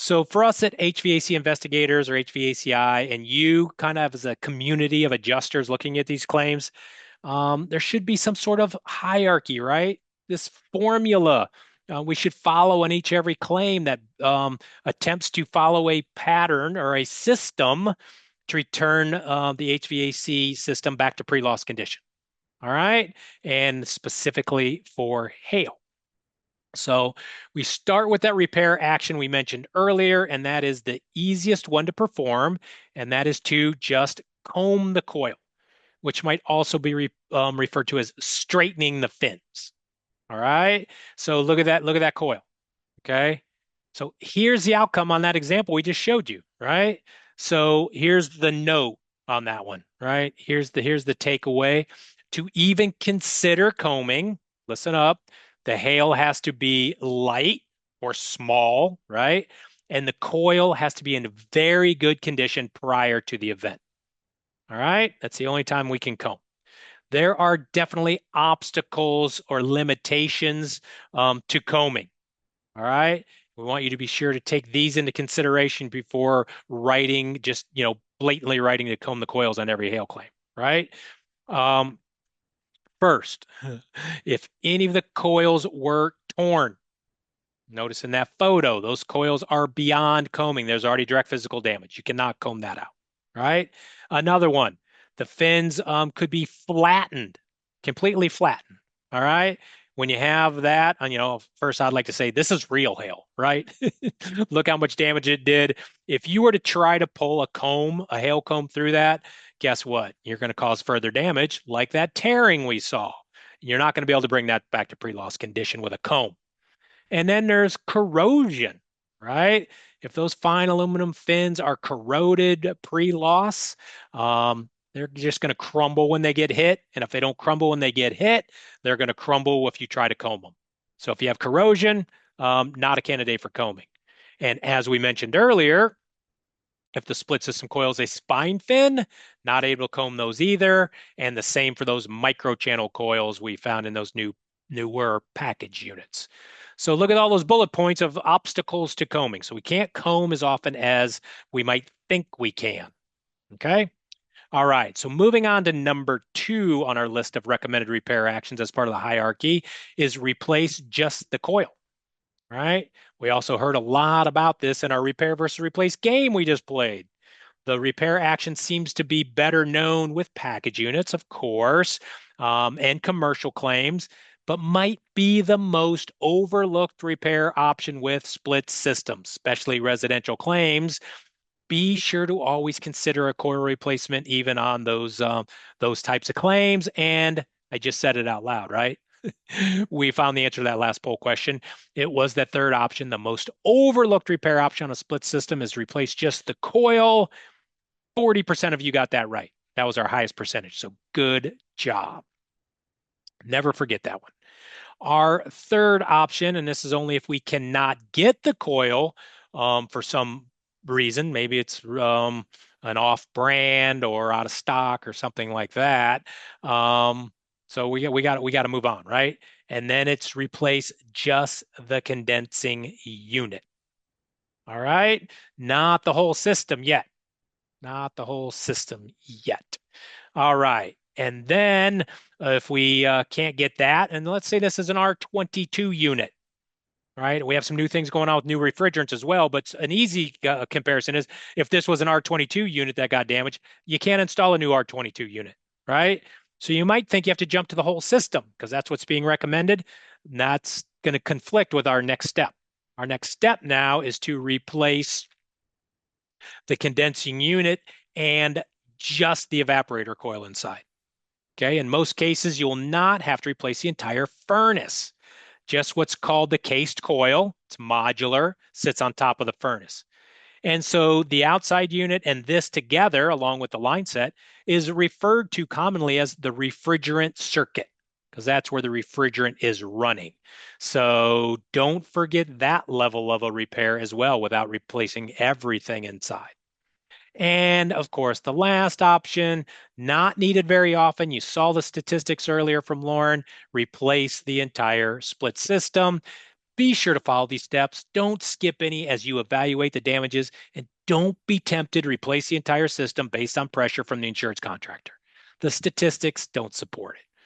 So for us at HVAC investigators or HVACI, and you kind of as a community of adjusters looking at these claims, there should be some sort of hierarchy, right? This formula we should follow on each every claim that attempts to follow a pattern or a system to return the HVAC system back to pre-loss condition. All right, and specifically for hail. So we start with that repair action we mentioned earlier, and that is the easiest one to perform, and that is to just comb the coil, which might also be referred to as straightening the fins. All right. So look at that. Look at that coil. Okay. So here's the outcome on that example we just showed you. Right. So here's the note on that one. Right. Here's the takeaway. To even consider combing, listen up. The hail has to be light or small. Right. And the coil has to be in very good condition prior to the event. All right. That's the only time we can comb. There are definitely obstacles or limitations to combing. All right. We want you to be sure to take these into consideration before writing, just, blatantly writing to comb the coils on every hail claim. Right. Um, First, if any of the coils were torn, notice in that photo, those coils are beyond combing. There's already direct physical damage. You cannot comb that out, right? Another one, the fins could be flattened, completely flattened, all right? When you have that, and first I'd like to say this is real hail, right? Look how much damage it did. If you were to try to pull a hail comb through that, guess what? You're going to cause further damage, like that tearing we saw. You're not going to be able to bring that back to pre-loss condition with a comb. And then there's corrosion, right? If those fine aluminum fins are corroded pre-loss, they're just going to crumble when they get hit. And if they don't crumble when they get hit, they're going to crumble if you try to comb them. So if you have corrosion, not a candidate for combing. And as we mentioned earlier, if the split system coil is a spine fin, not able to comb those either. And the same for those micro channel coils we found in those newer package units. So look at all those bullet points of obstacles to combing. So we can't comb as often as we might think we can. Okay. All right. So moving on to number 2 on our list of recommended repair actions as part of the hierarchy is replace just the coil. Right. We also heard a lot about this in our repair versus replace game we just played. The repair action seems to be better known with package units, of course, and commercial claims, but might be the most overlooked repair option with split systems, especially residential claims. Be sure to always consider a coil replacement even on those types of claims. And I just said it out loud, right? We found the answer to that last poll question. It was that third option. The most overlooked repair option on a split system is replace just the coil. 40% of you got that right. That was our highest percentage. So good job. Never forget that one. Our third option, and this is only if we cannot get the coil for some reason, maybe it's an off brand or out of stock or something like that. So we got to move on, right? And then it's replace just the condensing unit. All right, not the whole system yet. Not the whole system yet. All right. And then if we can't get that, and let's say this is an R22 unit, right? We have some new things going on with new refrigerants as well, but an easy comparison is if this was an R22 unit that got damaged, you can't install a new R22 unit, right? So you might think you have to jump to the whole system because that's what's being recommended. And that's going to conflict with our next step. Our next step now is to replace the condensing unit and just the evaporator coil inside. Okay, in most cases, you will not have to replace the entire furnace. Just what's called the cased coil. It's modular, sits on top of the furnace. And so the outside unit and this together, along with the line set, is referred to commonly as the refrigerant circuit, because that's where the refrigerant is running. So don't forget that level of a repair as well without replacing everything inside. And of course, the last option, not needed very often. You saw the statistics earlier from Lauren, replace the entire split system. Be sure to follow these steps. Don't skip any as you evaluate the damages, and don't be tempted to replace the entire system based on pressure from the insurance contractor. The statistics don't support it.